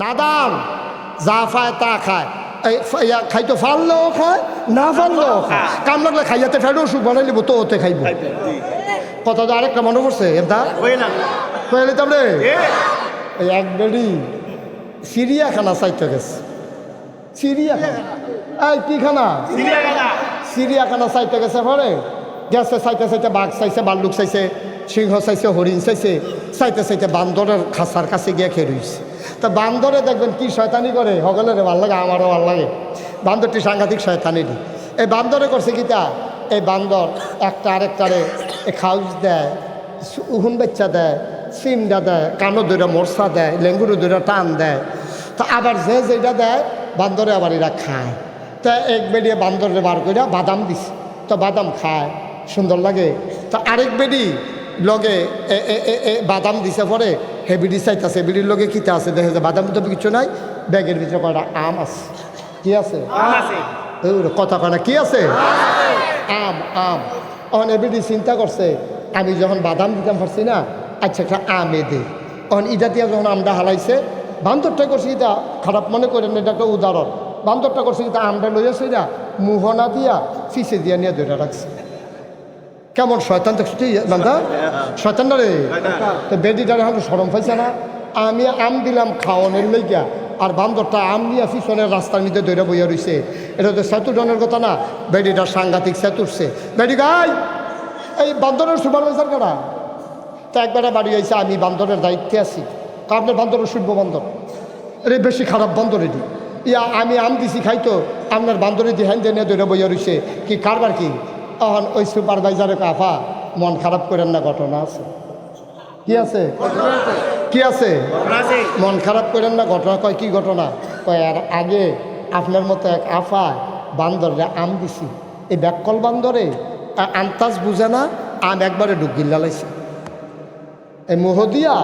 নাদান যা পায় তা খায়, এই খাইতে ফাললেও খায়, না ফাললেও খায়। কাম লাগলে খাইয়াতে ফেরো অসুখ বানাই লিব তো ওতে খাইব। কথা তো আরেকটা মনে পড়ছে এটা কইলাম রে, এই এক বেড়ি চিড়িয়াখানা চাইতে গেছে। চিড়িয়াখানা এই কি খানা? চিড়িয়াখানা চাইতে গেছে। পরে গেছে চাইতে চাইতে বাঘ চাইছে, ভাল্লুক চাইছে, সিংহ চাইছে, হরিণ চাইছে, চাইতে চাইতে বান্দরের খাঁচার কাছে গিয়ে খেয়ে রয়েছে। তা বান্দরে দেখবেন কি শয়তানি করে, সকলের ভাল লাগে, আমারও ভাল লাগে। বান্দরটি সাংঘাতিক শয়তানি দি। এই বান্দরে করছে কি তা, এই বান্দর একটা আরেকটারে খাউজ দেয়, উহুন বাচ্চা দেয়, সিমডা দেয়, কানো দইরা মরসা দেয়, লেঙ্গুরু দইরা টান দেয়। তা আবার যে যেটা দেয় বান্দরে আবার এরা খায়। তা এক বেরিয়ে বান্দরে বার করে বাদাম দিছে, তো বাদাম খায়, সুন্দর লাগে। তা আরেক বেডি লগে বাদাম দিছে। পরে হে বিড়ি চাইতেছে, বিড়ির লগে কিতা আছে দেখে যে বাদাম তো কিছু নাই, ব্যাগের ভিতরে কয়টা আম আছে। কি আছে? কথা কয় না, কি আছে? আম। আম। অন এবিডি চিন্তা করছে, আমি যখন বাদাম দিতাম পারছি না, আচ্ছা একটা আমে দে। অন ইটা দিয়া যখন আমটা হালাইছে, বান্দরটা করছে এটা খারাপ মনে করেন, এটা একটা উদাহরণ। বান্দরটা করছে এটা আমটা লইয়াছে না, মুহনা দিয়া ফিসে দিয়া নিয়ে ধরে রাখছে। কেমন শয়তান দেখছি বান্ধা, শয়তান না রে। তো বেডিটার এখন সরম পাইছে না, আমি আম দিলাম খাওয়ানোর লইগা, আর বান্দরটা আম নিয়ে পিছনের রাস্তার মধ্যে দৌড়ে বইয়া রয়েছে। এটা তো সেতুজনের কথা না, বেডিটার সাংঘাতিক সেতুরছে। বেডি গাই এই বান্দরের সুপারভাইজার কারা? তো একবারে বাড়ি আইসে, আমি বান্দরের দায়িত্বে আছি। আপনার বান্দরের শুনব বান্দর, আরে বেশি খারাপ বান্দর এটি। আমি আম দিছি খাইতো, আপনার বান্দরে দিয়ে হ্যান্ডে নিয়ে দৌড়ে বইয়া রয়েছে। কি কারবার কি? তখন ওই সুপারভাইজারে কাফা মন খারাপ করেন না, ঘটনা আছে। কি আছে? কি আছে? মন খারাপ করেন না, ঘটনা। কয় কি ঘটনা? কয় আর আগে আপনার মতো এক আফা বান্দরে আম দিছি, এই ব্যাককল বান্দরে আন্তাজ বুঝে না, আম একবারে ডুবগিল্লা লাইছে। এই মোহ দিয়া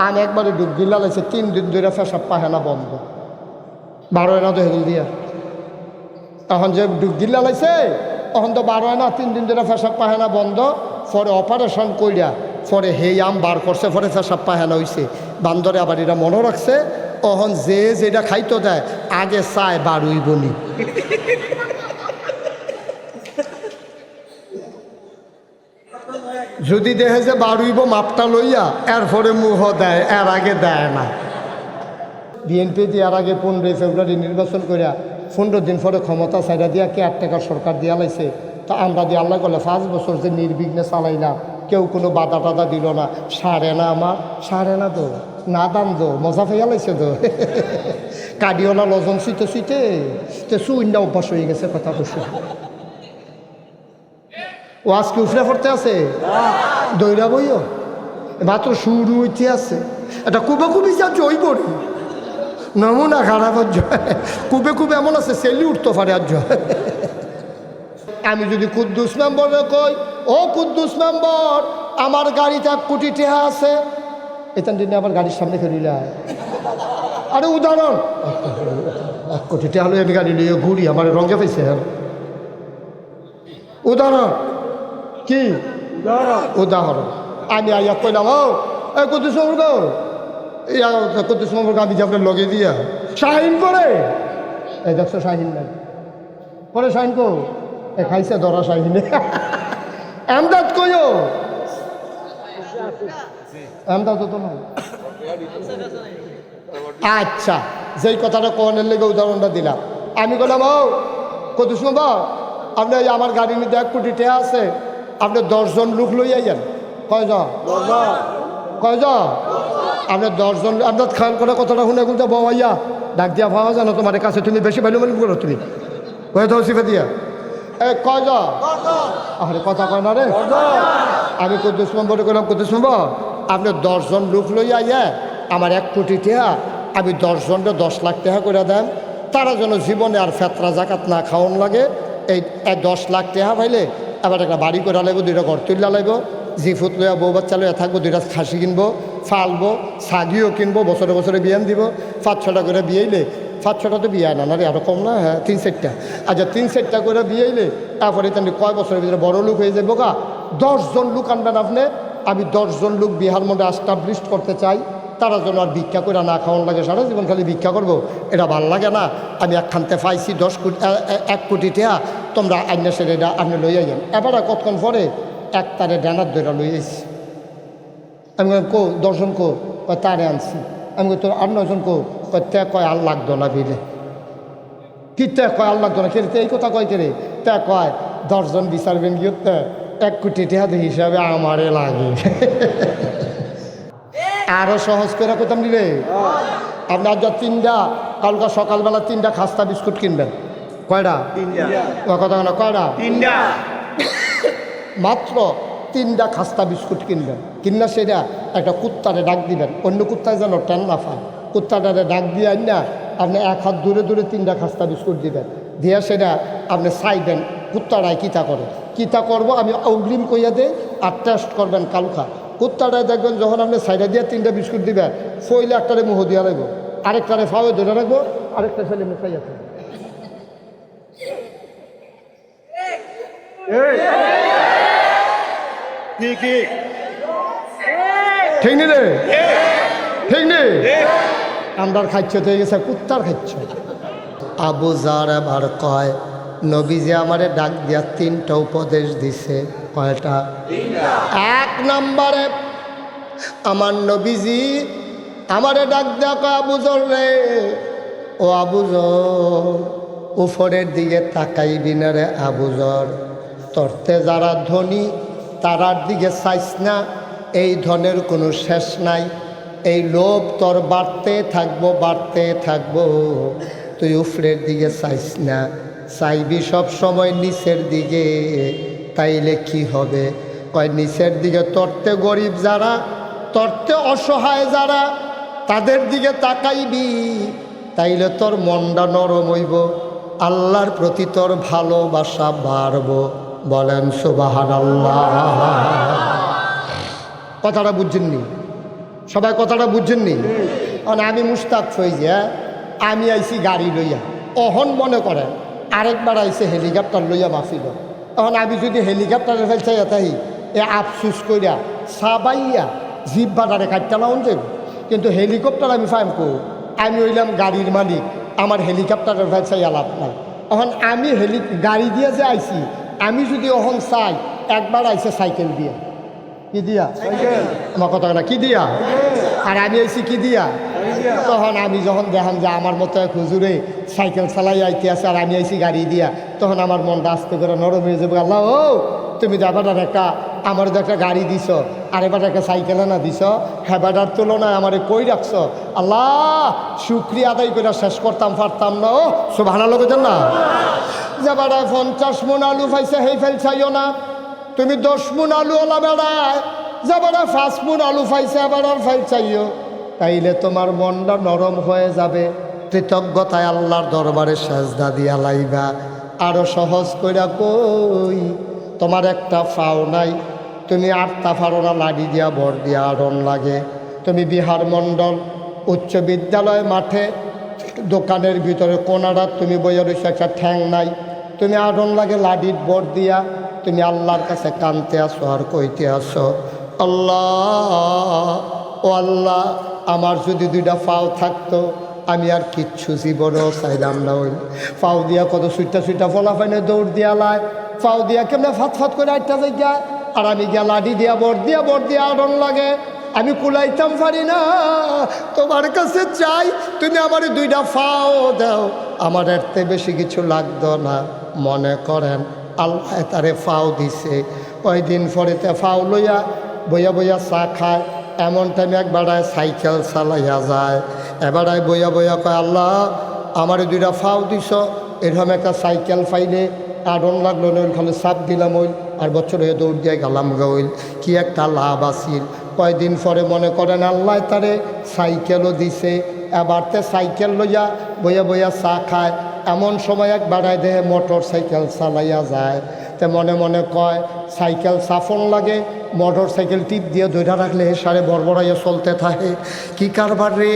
আম একবারে ডুবগিল্লা লাইছে। 3 দিন ধরে পেশাব পায়খানা বন্ধ, 12 আনা তো হেগুল দিয়া। এখন যে ডুবগিল্লা লাইছে, তখন তো 12 আনা, 3 দিন ধরে পেশাব পায়খানা বন্ধ। পরে অপারেশন কইরা পরে হেই আম বার করছে, পরে পেশাব পায়খানা হয়েছে। বান্দরে আবার এটা মনে রাখছে, তখন যে যেটা খাইতো দেয় আগে চায় বাড়ুই বনি। যদি দেখে যে বাড়ুইব মাপটা লইয়া এরপরে মুহ দেয়, এর আগে দেয় না। বিএনপি দিয়ে এর আগে 15 ফেব্রুয়ারি নির্বাচন করিয়া 15 দিন পরে ক্ষমতা ছাইড়া দিয়া কেয়ারটেকার সরকার দিয়া লাইছে। তা আমরা দিয়ে আল্লাহ করলে 5 বছর যে নির্বিঘ্নে চালাইলাম, কেউ কোনো বাধা টাদা দিল না। সারে না আমার, সারে না তো না দাম দো, মজা পেয়ে লাইছে তো। কাডিওলা লজন শুইতে শুইতে তো সুইন্ডা অভ্যাস হয়ে গেছে। কথা বসে ও আজকে উফরে পড়তে আছে, দৈরা বইও মাত্র শুরু হইতে আছে। এটা কুবে কুবি যা জয় করি নমুনা খারাপ। কুবে কুবে এমন আছে সেলি উঠতে পারে। আর আমি যদি কুদ্দুস মেম্বরে কই, ও কুদ্দুস মেম্বর আমার গাড়িতে 1 কোটি টাকা আছে, এখান দিনে আবার গাড়ির সামনে খেলিলে। আরে উদাহরণ, 1 কোটি টাকা হলে আমি গাড়ি নিয়ে ঘুরি, আমার রঙে পাইছে। উদাহরণ কি? উদাহরণ আমি আইয়া কইলাম, ও এই কুদ্দুস মেম্বর গো, কুদ্দুস মেম্বর গাড়ি আপনার লগে দিয়া শাহিন করে এই দেখছো শাহিন নাই পরে শাহিন কো এ খাইছে ধরা শাহিনে। এমদাদ কইও, এমদাদ তো নাই। আচ্ছা, যেই কথাটা কোনের লেগে উদাহরণটা দিলাম, আমি বললাম, ও কুদ্দুস মেম্বর আপনি আমার গাড়ি নিতে 1 কোটি টাকা আছে, আপনি 10 জন লোক লই আইয়েন। কয়জন? কয়জন? আপনি 10 জন। আপনার খেয়াল করে কথাটা শুনে বলতে বাবাইয়া ডাক দিয়া পাওয়া জানো তোমার কাছে, তুমি বেশি ভ্যালু ভ্যালু করো তুমি হয়ে তো সিফে দিয়া। এই কয়জন? আরে কথা কয় না রে। আমি কুদ্দুস মেম্বরে করলাম, কুদ্দুস মেম্বর আপনি 10 জন লোক লই আইয়া আমার 1 কোটি টাকা, আমি 10 জনকে 10 লাখ টাকা করে দেন, তারা যেন জীবনে আর ফেতরা জাকাত না খাওয়ান লাগে। এই 10 লাখ টাকা পাইলে আবার একটা বাড়ি করে লাগবো, 2টা ঘর তুললা লাগবো, জিফুত লইয়া বউ বাচ্চা লইয়া থাকবো, 2টা খাসি কিনবো, ফালবো, ছাগিও কিনবো, বছরে বছরে বিয়ান দিব। 5-6টা করে বিয়েইলে, 5-6টা তো বিয়ে না রে, আরও কম না? হ্যাঁ 3-4টা। আচ্ছা 3-4টা করে বিয়েইলে তারপরে তেমনি কয় বছরের ভিতরে বড় লোক হয়ে যাবো গা। 10 জন লোক আনবেন আপনি, আমি 10 জন লোক বিহার মধ্যে এস্টাবলিশ করতে চাই। তারা যেন আর ভিক্ষা করে না খাওয়ান লাগে, সারা জীবন খালি ভিক্ষা করবো, এটা ভাল লাগে না। আমি একখানতে পাইছি 10 কোটি 1 কোটি টাকা, তোমরা আইনা সেরে আপনি লইয়া যান। এবার কতক্ষণ পরে এক তারে ডানার ধরে লইয়াছি। আমি কো 10 জন কো, তারে আনছি। আমি তোর আর 9 জন কো, তে কয় আর লাগতো না বিলে। কি তে কয় আর লাগতো না, কে এই কথা কয় কে রে? তে কয় 10 জন বিচারবেন গিয়ে 1 কোটি টাকা হিসাবে আমারে লাগে। আরো সহজ করে কইতাম নিলে আপনার যা 3টা কালকা সকালবেলা 3টা খাস্তা বিস্কুট কিনবেন। কয়টা? 3টা। কথা না, কয়টা? 3টা। মাত্র 3টা খাস্তা বিস্কুট কিনবেন, কিনা সেটা একটা কুত্তারে ডাক দিবেন, অন্য কুত্তায় যেন টেন না পায়। কুত্তাটারে ডাক দিয়ে না আপনি 1 হাত দূরে দূরে 3টা খাস্তা বিস্কুট দিবেন, দিয়া সেটা আপনি চাইবেন কুত্তাটায় কিতা করে। কিতা করবো আমি অগ্রিম কইয়া দেই, আর টেস্ট করবেন কালকা। কুত্তাটায় দেখবেন যখন আপনি সাইডে দিয়ে 3টা বিস্কুট দিবেন, ফইলে একটারে মুহ দিয়া রাখবো, আরেকটারে ফাওয়ে ধরে রাখবো, আরেকটা ছেলে মুখাইয়া থাকবে। ঠিক নি রে? ঠিক নেই? আমরার খাচ্ছে তো হয়ে গেছে কুত্তার খাচ্ছে। আবু জার আবার কয় নবীজি আমারে ডাক দিয়া 3টা উপদেশ দিছে। কয়টা? 1 নম্বরে আমার নবীজি আমারে ডাক দেয়া কয় আবু জর রে, ও আবু জর উপরের দিকে তাকাইবি না রে আবু জর, তরতে যারা ধনী তারার দিকে চাইস না, এই ধনের কোনো শেষ নাই, এই লোভ তোর বাড়তে থাকবো বাড়তে থাকবো, তুই উপরের দিকে চাইস না, চাইবি সব সময় নিচের দিকে। তাইলে কি হবে? কয় নিচের দিকে তরতে গরিব যারা, তরতে অসহায় যারা, তাদের দিকে তাকাইবি, তাইলে তোর মনটা নরম হইব, আল্লাহর প্রতি তোর ভালোবাসা বাড়বো। বলেন সুবহানাল্লাহ। কথাটা বুঝছেননি? সবাই কথাটা বুঝছেননি? আমি মুস্তাক ফৈজি, আমি আইছি গাড়ি লইয়া, অহন মনে করেন আরেকবার আইছে হেলিকপ্টার লইয়া মাফিল। এখন আমি যদি হেলিকপ্টারে ফেলছাই তাই এ আফসুস কইরা সাবাইয়া জিপ বাটারে কাটতে লাউন দেব, কিন্তু হেলিকপ্টার আমি ফাইম কো, আমি হইলাম গাড়ির মালিক, আমার হেলিকপ্টারের ফেলছাই লাভ নাই। এখন আমি গাড়ি দিয়ে যে আইছি, আমি যদি অহন চাই একবার আইছে সাইকেল দিয়া, কি দিয়া? আমার কথা না, কি দিয়া? আর আমি আইছি কি দিয়া? তখন আমি যখন দেখাম যে আমার মতো এক হুজুরে সাইকেল চালাই আইতে আছে আর আমি আইছি গাড়ি দিয়া, তখন আমার মনটা আস্তে করে নরম হয়ে যাবে। আল্লাহ ও তুমি যাবার একটা আমার তো একটা গাড়ি দিছ, আর এবার একটা সাইকেল না দিছ, হেবাটার তুলনায় আমার কই রাখছ, আল্লাহ শুক্রিয়া আদায় করে শেষ করতাম পারতাম না। ও সুবহানাল্লাহ কইতেন না? যাবার 50 মণ আলু পাইছে হেই ফেল চাইও না, তুমি 10 মণ আলু ওলা বেড়ায় যাবার 5 মণ আলু পাইছে আবার আর ফেল চাইও, তাইলে তোমার মনটা নরম হয়ে যাবে, কৃতজ্ঞতায় আল্লাহর দরবারে সাজদা দিয়া লাইবা। আরো সহজ কইরা কই, তোমার একটা ফাও নাই, তুমি 8টা ফারো না লাডি দিয়া ভর দিয়া আড়ন লাগে, তুমি বিহার মণ্ডল উচ্চ বিদ্যালয় মাঠে দোকানের ভিতরে কোনারা তুমি বইয়া রয়েছে, একটা ঠ্যাং নাই, তুমি আড়ন লাগে লাডির ভর দিয়া, তুমি আল্লাহর কাছে কানতে আসো আর কইতে আসো, আল্লাহ ও আল্লাহ আমার যদি 2টা ফাও থাকতো আমি আর কিচ্ছু জীবনেও চাইলাম না। ওই ফাও দিয়া কত সুইটা ফলা পাইনে দৌড় দিয়া লাই, ফাও দিয়া কেমনে ফাত করে একটা জায়গায়, আর আমি গিয়া লাডি দিয়া বর দিয়া আড়ন লাগে, আমি কুলাইতাম পারি না। তোমার কাছে চাই তুমি আমার 2টা ফাও দাও, আমার এর থেকে বেশি কিছু লাগতো না। মনে করেন আল্লাহ তারে ফাও দিছে, ওই দিন পরেতে ফাও লইয়া বইয়া বইয়া চা খায়, এমন টাইমে একবারায় সাইকেল চালাইয়া যায়, এবারায় বইয়া বইয়া কয় আল্লাহ আমার 2টা ফাও দিছ, এরকম একটা সাইকেল পাইলে আড়ন লাগলো না, খালি চাপ দিলাম ওই আর বছর হয়ে দৌড় দিয়ে গেলাম গইল, কি একটা লাভ আসিল। কয়দিন পরে মনে করেন আল্লাহ তারে সাইকেলও দিছে, এবারতে সাইকেল লইয়া বইয়া বইয়া চা খায়, এমন সময় একবারায় দেহে মোটর সাইকেল চালাইয়া যায়, তে মনে মনে কয় সাইকেল সাফন লাগে, মোটর সাইকেল টিপ দিয়ে ধরে রাখলে সারে বড়বড়াইয়া চলতে থাকে, কি কারবার রে,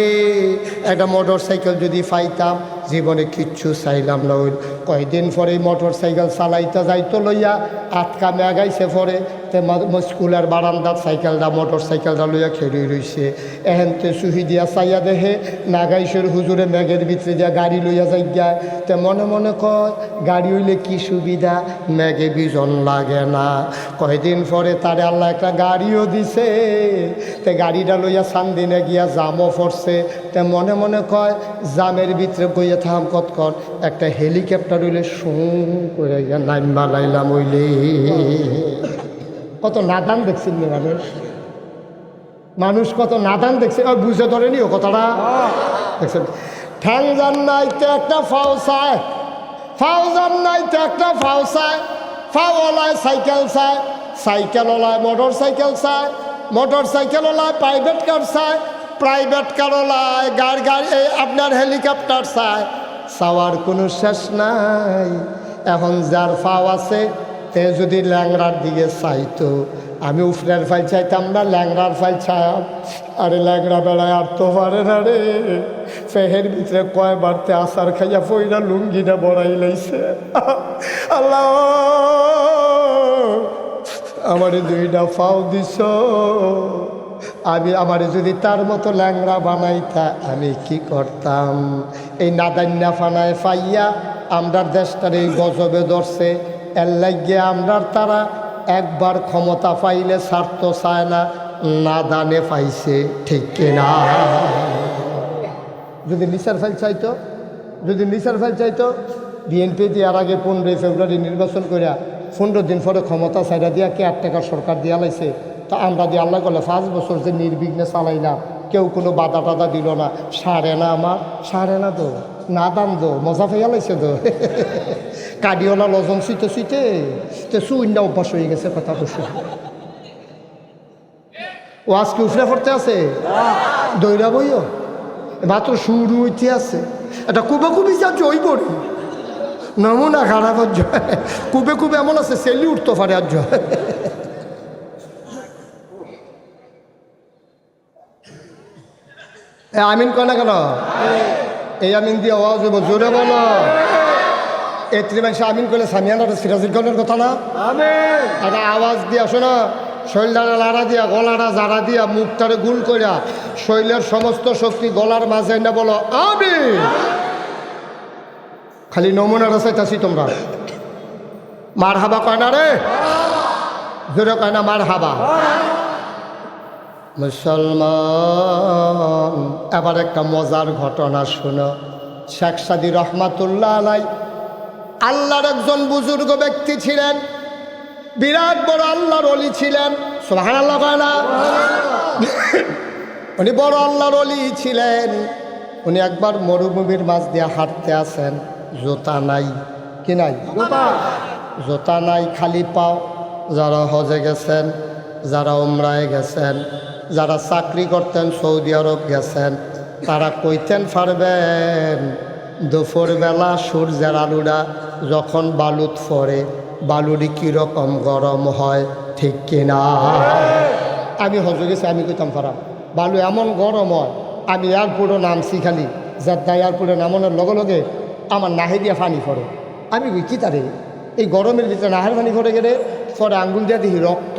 একটা মোটর সাইকেল যদি পাইতাম জীবনে কিচ্ছু চাইলাম না। ওই কয়দিন পরে মোটর সাইকেল চালাইতে যাইতো লইয়া আটকা মেগাইছে পরে তে স্কুলের বারান্দাত সাইকেলটা মোটর সাইকেলটা লইয়া খেয়ে রইছে। এহেনতে সুহি দিয়া চাইয়া দেহে নাগাইশের হুজুরে মেঘের ভিতরে দিয়া গাড়ি লইয়া যাই যায়। তে মনে মনে কয় গাড়ি হইলে কি সুবিধা, মেঘে বিজন লাগে না। কয়দিন পরে তারে আল্লাহ একটা গাড়িও দিছে। তে গাড়িটা লইয়া সান্দিনে গিয়া জামও পড়ছে। তে মনে মনে কয় জামের ভিতরে বইয়া থাম কতক্ষণ, একটা হেলিকপ্টার হইলে সুঁ করে গিয়া নাইমা লাইলাম হইলে। কত নাদান দেখছেন মানুষ, মানুষ কত নাদান দেখছে। বুঝে ধরেনি ও কথাটা দেখছেন। ঠ্যাং যান নাইতে একটা ফাও চায়, ফাও যান নাইতে একটা ফাও চায়, ফাওয়ালায় সাইকেল চায়, সাইকেলওয়ালায় মোটর সাইকেল চায়, মোটর সাইকেলওয়ালায় প্রাইভেট কার চায়, প্রাইভেট কারওয়ালায় গাড়ি আপনার হেলিকপ্টার চায়। চাওয়ার কোনো শেষ নাই। এখন যার ফাও আছে তে যদি ল্যাংড়ার দিকে চাইতো, আমি উফরের ফাইল চাইতাম না, ল্যাংড়ার ফাইল চাইম। আরে ল্যাংড়া বেড়ায় আর তো পারে না রে। ফেহের ভিতরে কয় বাড়তে আসার খাইয়া ফইরা লুঙ্গিটা বড়াই লাইছে। আল্লাহ আমারে দুইটা ফাও দিছ, আমি আমারে যদি তার মতো ল্যাংড়া বানাইতা আমি কি করতাম। এই নাদান্যা ফানায় ফাইয়া আমরার দেশটার এই গজবে ধরছে। এর লাগিয়ে আমরার তারা একবার ক্ষমতা পাইলে স্বার্থ চায় না, নাদানে পাইছে, ঠিক কিনা? যদি নিসার ফাইল চাইতো, যদি নিসার ফাইল চাইতো, বিএনপি দেওয়ার আগে 15 ফেব্রুয়ারি নির্বাচন করিয়া 15 দিন পরে ক্ষমতা ছাইড়া দিয়া কেয়ারটেকার সরকার দিয়া লাইছে। তা আমরা দিয়ে আল্লাহ করলে 5 বছর যে নির্বিঘ্নে চালাইলাম, কেউ কোনো বাধা টাধা দিল না। সারে না আমার, সারে না তো, না দাম দো, মজা ফেয়া লাইছে তো। কাডিওলা লজন শুইতে শুইতে সুইন্ডা অভ্যাস হয়ে গেছে। কথা বসে ও আজকে উফরে পড়তে আছে, দৈরা বইও মাত্র শুরু হইতে আছে। এটা কুবে কুবি যা জয় পড়ি নমুনা খারাপ জয়, কুবে কুবে এমন আছে সেলি উঠতে পারে আর জয়। আমিন কয় না কেন? এই আমিন দিয়ে আওয়াজ হইব, জোরে বলো। এত্রি মানুষ আমিন করলে সামিয়ানা সিরাজুল খানের কথা না? একটা আওয়াজ দিয়া শোনো, শৈলদারা লাড়া দিয়া, গলাটা জাড়া দিয়া, মুখটারে গুল করিয়া, শৈলের সমস্ত শক্তি গলার মাঝে না বলো আমিন। খালি নমুনাটা চাইতাছি তোমরা। মার হাবা কয় না রে, জোরে কয় না মার হাবা। মুসলমান, এবার একটা মজার ঘটনা শোনো। শেখ সাদী রহমাতুল্লাহ আলাই আল্লাহর একজন বুজুর্গ ব্যক্তি ছিলেন, বিরাট বড় আল্লাহর ওলি ছিলেন। সুবহানাল্লাহ কয় না? উনি বড় আল্লাহর ওলি ছিলেন। উনি একবার মরুভূমির মাঝ দিয়ে হাঁটতে আসেন, জুতা নাই। কি নাই? জুতা নাই, খালি পাও। যারা হজে গেছেন, যারা উমরায় গেছেন, যারা চাকরি করতেন সৌদি আরব গেছেন, তারা কইতেন পারবেন দুপুরবেলা সূর্যের আলুরা যখন বালুত পড়ে, বালুরি কীরকম গরম হয়, ঠিক কিনা? আমি হজে গেছি, আমি কইতাম পারাম বালু এমন গরম হয়। আমি এয়ারপোর্টও নামছি, খালি যাদ্দা এয়ারপোর্টে নামানোর লগে লগে আমার নাহে দিয়া পানি পড়ে। আমি কই কি তারে এই গরমের ভিতরে নাহের পানি পড়ে গেলে পরে আঙ্গুল দিয়া দেখি রক্ত।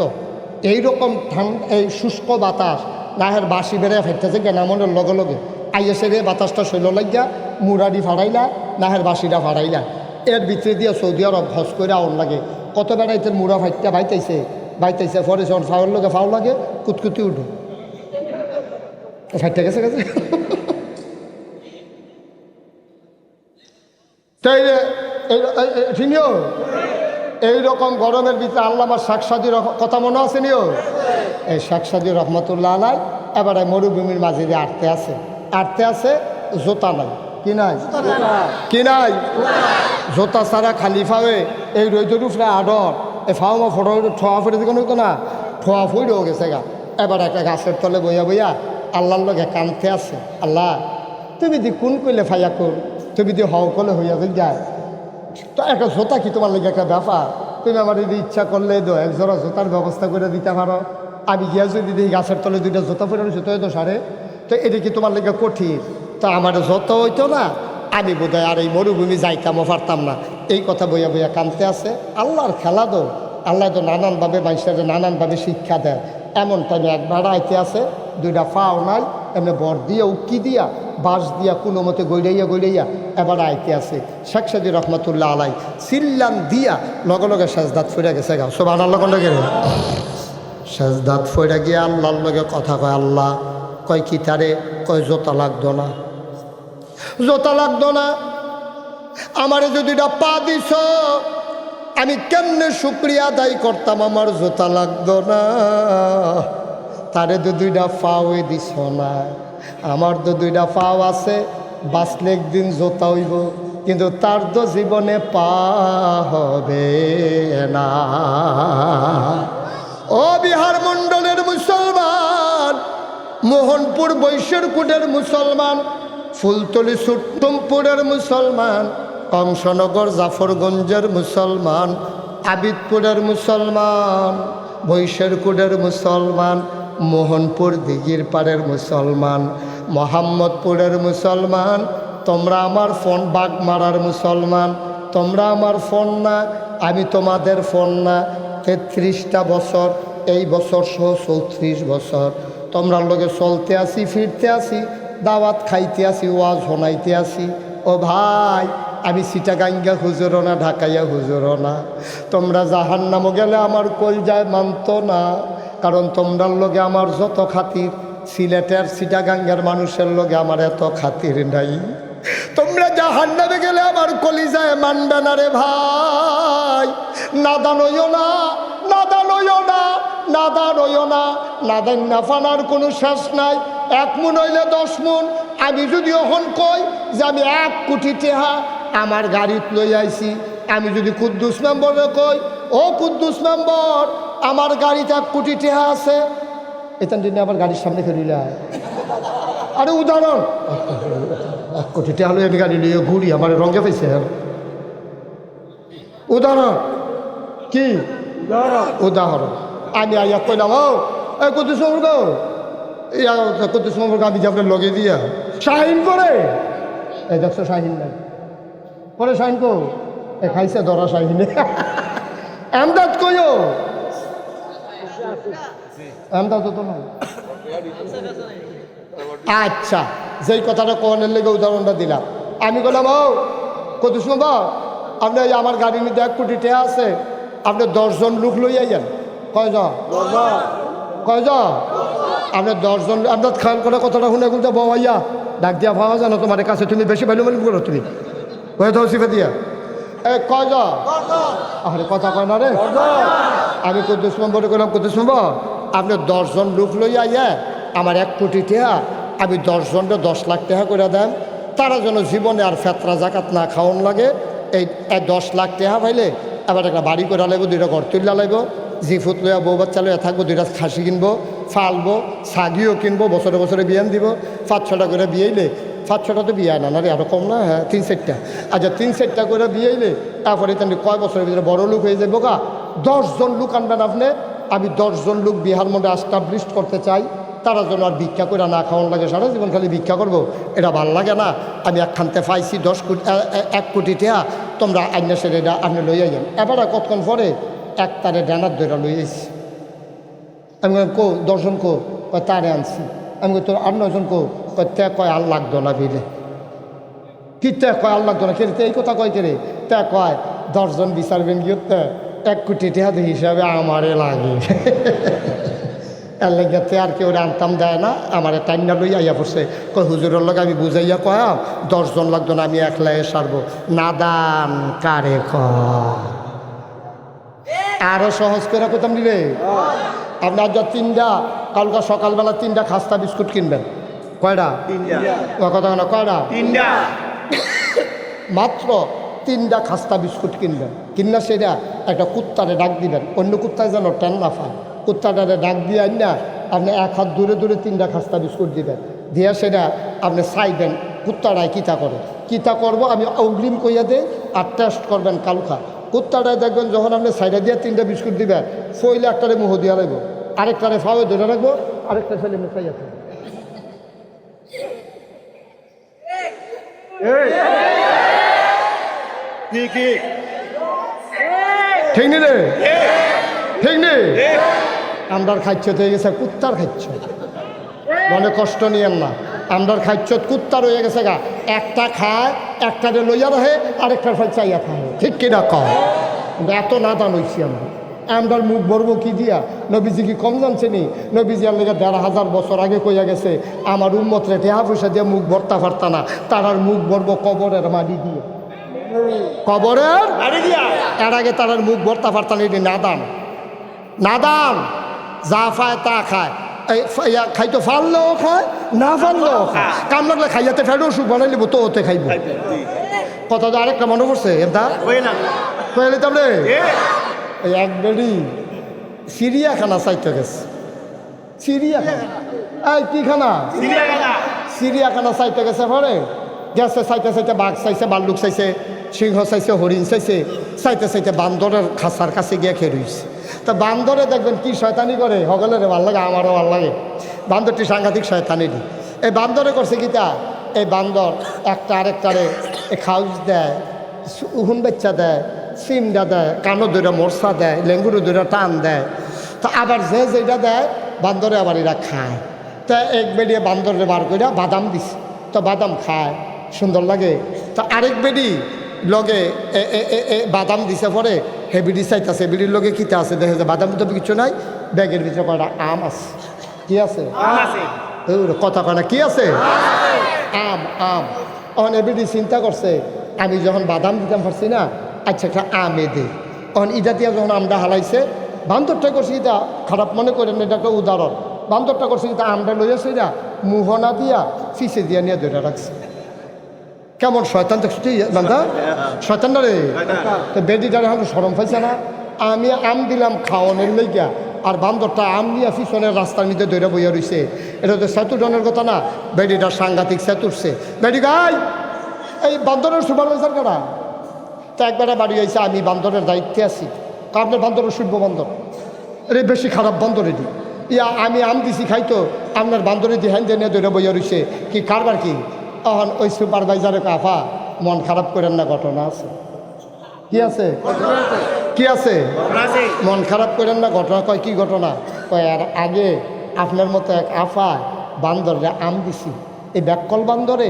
এইরকম ঠান্ডা, এই শুষ্ক বাতাস নাহের বাসি বেড়ে ফেটতেছে গিয়ে নামানোর লগে লগে আইএসে রে বাতাসটা শৈল লাগিয়া মুরাডি ফাড়াইলা, নাহের বাসিটা ফাড়াইলা। এর ভিতরে দিয়ে সৌদি আরব হজ করে আউন লাগে। কত বেড়াইতে মুড়া ফাইটটা বাইতাইছে বাইতাইছে, পরে যখন ফাউল লগে ফাউল লাগে কুতকুতি উঠো ফাইটটা গেছে গেছে। তাই ঠিনিও এইরকম গরমের ভিতরে আল্লামা শেখ সাদীর কথা মনে আছে নিও? এই শেখ সাদী রহমতুল্লাহ আলাই এবারে মরুভূমির মাঝে দিয়ে আটতে আছে, জোতা নাই। কি নাই? কি নাই? জোতা ছাড়া খালি ফাওয়ে এই রৈদর উপরে আডর এই ফাওয়া ফটো ঠোয়া ফেটে দিকে হইতো না, ঠোয়া ফুইরেও গেছে গা। এবার একটা গাছের তলে বইয়া বইয়া আল্লাহর লগে কানতে আছে, আল্লাহ তুমি দি কোন কইলে ফাইয়া কোন, তুমি দি হও কলে হইয়া যায়। তো একটা জোতা কি তোমার লেগে একটা ব্যাপার? তুমি আমার যদি ইচ্ছা করলে এক জোড়া জোতার ব্যবস্থা করে দিতে পারো। আমি গিয়া যদি দিই গাছের তলে দুইটা জোতা পরে জুতো হইতো সারে, তো এটা কি তোমার লেগে কঠিন? তো আমার জোতা হইতো না, আমি বোধহয় আর এই মরুভূমি যাইতামও পারতাম না। এই কথা বইয়া বইয়া কানতে আছে। আল্লাহর খেলা দো আল্লাহ তো নানানভাবে মানুষের নানানভাবে শিক্ষা দেয়। এমন টাইমে একবার আইতে আছে, দুইটা পাও নাই, এমনি বর দিয়া উকি দিয়া বাঁশ দিয়া কোনো মতে গইড়াইয়া এবার আইতে আছে। শেখ সাদি রহমতুল্লাহ আলাই সিল্লান দিয়া লগে লগে সেজদাত ফিরে গেছে গা। সুবহানাল্লাহ কোনটা গেলে সেজদাত ফিরে গিয়ে আল্লাহর লগে কথা কয়। আল্লাহ কয় কি তারে? কয় জোতা লাগতো না, জোতা লাগতো না। আমারে যদি পা দিছ আমি কেমনে শুক্রিয়া আদায় করতাম, আমার জোতা লাগতো না। তারে তো দুইটা পাওয়ে দিছ না, আমার তো দুইটা পাও আছে, বাঁচলে একদিন জোতা হইব, কিন্তু তার তো জীবনে পা হবে না। ও বিহার মণ্ডলের মুসলমান, মোহনপুর বৈশ্বরকুটের মুসলমান, ফুলতলি সুট্টমপুরের মুসলমান, কংসনগর জাফরগঞ্জের মুসলমান, আবিদপুরের মুসলমান, বৈশ্বরকুটের মুসলমান, মোহনপুর দিঘির পাড়ের মুসলমান, মোহাম্মদপুরের মুসলমান, তোমরা আমার ফোন বাগমারার মুসলমান, তোমরা আমার ফোন না, আমি তোমাদের ফোন না। 33টা বছর, এই বছর সহ 34 বছর তোমরা লোকে চলতে আসি, ফিরতে আসি, দাওয়াত খাইতে আসি, ওয়াজ শোনাইতে আসি। ও ভাই, আমি চিটাগাঙ্গা হুজুরও না, ঢাকাইয়া হুজুরও না। তোমরা জাহান্নামও গেলে আমার কলজায় মানতো না, কারণ তোমরার লগে আমার যত খাতির, সিলেটের চিটাগাঙ্গার মানুষের লগে আমার এত খাতির নাই। তোমরা জাহান্নামে গেলে আমার কলিজায় মানবে না রে ভাই। নাদান হইও না, নাদান হইও না, নাদান হইও না। নাদান না ফানার কোনো শেষ নাই। 1 মণ হইলে 10 মণ। আমি যদি ওখান কই যে আমি 1 কোটি টাকা আমার গাড়িত লই আইছি, আমি যদি কুদ্দুস মেম্বরে কই, ও কুদ্দুস মেম্বর আমার গাড়িতে 1 কোটি টাকা আছে, এখান দিনে আবার গাড়ির সামনে খেলিলে আরে উদাহরণ 1 কোটি টাকা হলে আমি গাড়ি লিয়ে ঘুরি, আমার রঙে পাইছে। উদাহরণ কি? উদাহরণ আমি আইয়া কইলাম, ও এই কুদ্দুস মেম্বর গো, কুদ্দুস মেম্বর আমি যে আপনার লগে দিয়া শাহিন করে, এই দেখছো শাহিন নাই পরে, শাহিন কো এ খাইছে ধরা শাহিনে। এমদাদ কইও, এমদাদ তো নাই। আচ্ছা, যেই কথাটা কোনের লেগে উদাহরণটা দিলাম, আমি বললাম, ও কুদ্দুস মেম্বর আপনি আমার গাড়ি নিতে 1 কোটি টাকা আছে, আপনি 10 জন লোক লই আইয়েন। কয়জন? কয়জন? আপনি 10 জন। আপনার খেয়াল করে কথাটা শুনে বলতে বাবাইয়া ডাক দিয়া ভাবা জানো তোমার কাছে, তুমি বেশি ভ্যালু ভ্যালু করো, তুমি হয়ে তো সিফে দিয়া কয়জন? আরে কথা কয় না রে। আমি কুদ্দুস মেম্বরে করলাম, কুদ্দুস মেম্বর আপনি 10 জন লোক লই আইয়া আমার 1 কোটি টাকা, আমি 10 জনকে 10 লাখ টাকা করে দেন, তারা যেন জীবনে আর ফেতরা জাকাত না খাওয়ান লাগে। এই 10 লাখ টাকা পাইলে আবার একটা বাড়ি করে লাগবো, 2টা ঘর তুললা লাগব, জিফুত লইয়া বউ বাচ্চা লইয়া থাকবো, 2টা খাসি কিনবো, ফালবো, ছাগিও কিনবো, বছরে বছরে বিয়ান দিব। 5-6টা করে বিয়েইলে, 5-6টা তো বিয়ে না রে, আরও কম না, হ্যাঁ 3-4টা। আচ্ছা 3-4টা করে বিয়েইলে তারপরে তেমনি কয় বছরের ভিতরে বড় লোক হয়ে যাবো গা। 10 জন লোক আনবেন আপনি, আমি 10 জন লোক বিহার মধ্যে এস্টাবলিশ করতে চাই, তারা যেন আর ভিক্ষা করে না খাওয়ান লাগে, সারা জীবন খালি ভিক্ষা করবো, এটা ভাল লাগে না। আমি একখানতে পাইছি 1 কোটি টাকা, তোমরা আইনা সেরে আপনি লই আইন। এবার কতক্ষণ পরে 1 তারে ডানার ধরে লই আইছি। আমি কো 10 জন কো, কয় তারে আনছি। আমি তোর 8-9 জন কো, কয় তে কয় আর লাগতো না বিলে। কি তে কয় আর লাগতো না, কে এই কথা কয় কে রে? তে কয় 10 জন বিচারবেন গিয়ে 1 কোটি টাকা হিসাবে আমারে লাগে। এর লেগে আর কেউ আনতাম দেয় না, আমার টাইনা লই আইয়া পড়ছে। কয় হুজুরের লগে আমি বুঝাইয়া কয়াম 10 জন লাগতো না, আমি একলাই সারবো। নাদান কারে কয় আরো সহজ করে কোথাম নিলে আপনার যা 3টা, কালকা সকালবেলা 3টা খাস্তা বিস্কুট কিনবেন। কয়টা? 3টা। কথা না, কয়টা? 3টা। মাত্র 3টা খাস্তা বিস্কুট কিনবেন, কিনা সেটা একটা কুত্তারে ডাক দিবেন, অন্য কুত্তায় যেন টেন না পায়। কুত্তাটারে ডাক দিয়ে আন না, আপনি 1 হাত দূরে দূরে 3টা খাস্তা বিস্কুট দিবেন, দিয়ে সেটা আপনি চাইবেন কুত্তাটায় কিতা করে। কিতা করবো আমি অগ্রিম কইয়া দেই, আর টেস্ট করবেন কালকা। কুত্তাটায় দেখবেন যখন আপনি সাইডে দিয়ে 3টা বিস্কুট দিবেন, ফইলে একটারে মুহ দিয়া লাগবো, আরেকটারে ফাওয়ে ধরে রাখবো, আরেকটা ছেলে মেখাইয়া থাকবে। ঠিক নি রে? ঠিক নেই? আমরার খাচ্ছত হয়ে গেছে কুত্তার খাচ্ছ, মনে কষ্ট নিয়েন না। আমরার খাচ্ছত কুত্তার হয়ে গেছে গা, একটা খায় একটারে লইয়া রহে আরেকটার ফল চাইয়া খায়, ঠিক কিনা কম? এত নাদান হইছি আমরা। আমরার মুখ ভরবো কি দিয়া? নবীজি কি কম জানছে নি? নবীজি আর লেগে ১,৫০০ বছর আগে কইয়া গেছে আমার উম্মত রে টেহা পয়সা দিয়ে মুখ ভরতা পারতা না, তারার মুখ ভরবো কবরের মাটি দিয়ে, কবরের মাটি দিয়া। এর আগে তারার মুখ ভরতা পারতা না। এটি নাদান, নাদান। যা পায় তা খায়, খাইতো ফাললেও খায়, না ফাললেও খায়। কাম লাগলে খাইয়াতে ফেরো ওষুধ বানাই লিব তো ওতে খাইব। কথা তো আরেকটা মনে পড়ছে এটা কইলাম রে, এই এক বেড়ি চিড়িয়াখানা চাইতে গেছে। চিড়িয়াখানা, এই কি খানা? চিড়িয়াখানা চাইতে গেছে। পরে গেছে চাইতে চাইতে বাঘ চাইছে, ভাল্লুক চাইছে, সিংহ চাইছে, হরিণ চাইছে, চাইতে চাইতে বান্দরের খাঁচার কাছে গিয়ে খেয়ে রইছে। তা বান্দরে দেখবেন কি শয়তানি করে, সকলের ভাল লাগে, আমারও ভাল লাগে। বান্দরটি সাংঘাতিক শয়তানি দি। এই বান্দরে করছে কি তা, এই বান্দর একটা আরেকটারে খাউজ দেয়, উহুন বাচ্চা দেয়, সিমটা দেয়, কানো দইরা মরসা দেয়, লেঙ্গুরু দইরা টান দেয়। তা আবার যে যেটা দেয় বান্দরে আবার এরা খায়। তা এক বেরিয়ে বান্দরে বার করে বাদাম দিছে, তো বাদাম খায়, সুন্দর লাগে। তা আরেক বেরি লগে বাদাম দিছে। পরে হে বিড়ি চাইতেছে, বিড়ির লগে কিতে আছে, দেখে যে বাদাম তো কিছু নাই, ব্যাগের ভিতরে কয়টা আম আছে। কি আছে? কথা কয় না, কি আছে? আম। আম। অন এ বিড়ি চিন্তা করছে আমি যখন বাদাম দিতাম পারছি না, আচ্ছা একটা আমে দে। তখন ইটা দিয়া যখন আমটা হালাইছে, বান্দরটা করছে এটা খারাপ মনে করেন, এটা একটা উদাহরণ। বান্দরটা করছে এটা আমটা লইয়াছে, এটা মুহনা দিয়া ফিসে দিয়া নিয়ে ধরে রাখছে। কেমন শয়তান দেখছি বান্দা, শয়তান না রে। তো বেডিটার এখন সরম পাইছে না, আমি আম দিলাম খাওয়ানোর লইগা, আর বান্দরটা আম নিয়ে পিছনের রাস্তার মধ্যে ধরে বইয়া রইছে। এটা তো সেতুডনের কথা না, বেডিটার সাংঘাতিক সেতুরছে। বেডি গাই এই বান্দরের সুপারভাইজার কারা? তো একবারে বাড়ি আইছে, আমি বান্দরের দায়িত্বে আছি। আপনার বান্দরের সূর্য বান্দর, এর বেশি খারাপ বান্দর এটি। ইয়া আমি আম দিছি খাইতো, আপনার বান্দরে দিয়ে হ্যান দিয়ে ধরে বইয়া রইছে। কি কারবার কি? তখন ওই সুপারভাইজারে কাফা মন খারাপ করেন না, ঘটনা আছে। কি আছে? কি আছে? মন খারাপ করেন না, ঘটনা। কয় কি ঘটনা? কয় আর আগে আপনার মতো এক আফা বান্দরে আম দিছি, এই ব্যাককল বান্দরে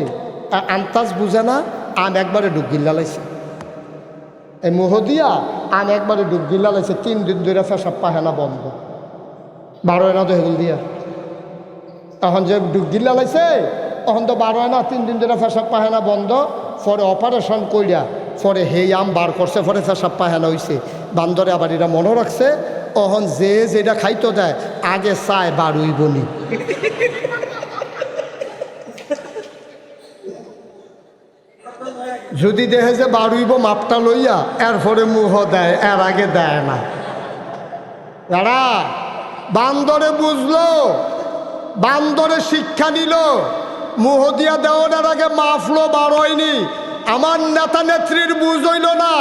আন্তাজ বুঝে না, আম একবারে ডুব গিল্লা লাইছে। এই মোহ দিয়া আম একবারে ডুব গিল্লা লাইছে। 3 দিন ধরে পেশাব পায়খানা বন্ধ, 12 আনা তো হেগুল দিয়া। এখন যে ডুব গিল্লা লাইছে, তখন তো 12 আনা, 3 দিন ধরে পেশাব পায়খানা বন্ধ। পরে অপারেশন করিয়া পরে হেই আম বার করছে, পরে পেশাব পায়খানা হয়েছে। বান্দরে আবার এটা মনে রাখছে, তখন যে যেটা খাইতো দেয় আগে চায় বারুই বনি। যদি দেখে যে বারুইব মাপটা লইয়া এরপরে মুহ দেয়, এর আগে দেয় না। দাঁড়া, বান্দরে বুঝলো, বান্দরে শিক্ষা নিল, মুহ দিয়া দেওয়ার আগে মাফলো বারোয়নি। আমার নেতা নেত্রীর বুঝ হইল না,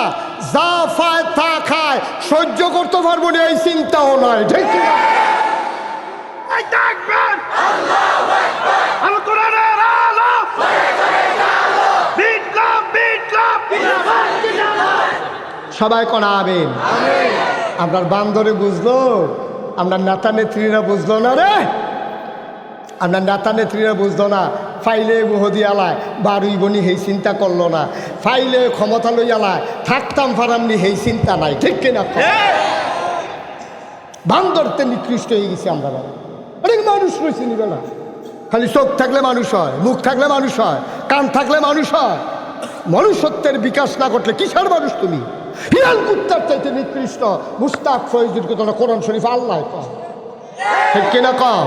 যা পায় তা খায়, সহ্য করতে পারবো না এই চিন্তাও নয়। ঠিক কিনা? সবাই কনাবেন। আপনার বান্দরে বুঝলো, আপনার নেতা নেত্রীরা বুঝলো না রে, আপনার নেতা নেত্রীরা বুঝলো না। ফাইলে বহুদি আলায় বারুই বনি সেই চিন্তা করলো না, ফাইলে ক্ষমতা লই আলায় থাকতাম ফারামনি সেই চিন্তা নাই। ঠিক কিনা? বান্দরতে নিকৃষ্ট হয়ে গেছি আমরা। অনেক মানুষ রয়েছে নিবে না, খালি চোখ থাকলে মানুষ হয়, মুখ থাকলে মানুষ হয়, কান থাকলে মানুষ হয়। মনুষ্যত্বের বিকাশ না ঘটলে কিসের মানুষ তুমি? হিরাল কুত্তার চাইতে নিকৃষ্ট। মুস্তাক ফয়জুর কথা কোরআন শরীফ আল্লাহ কয়। ঠিক কিনা? কয়।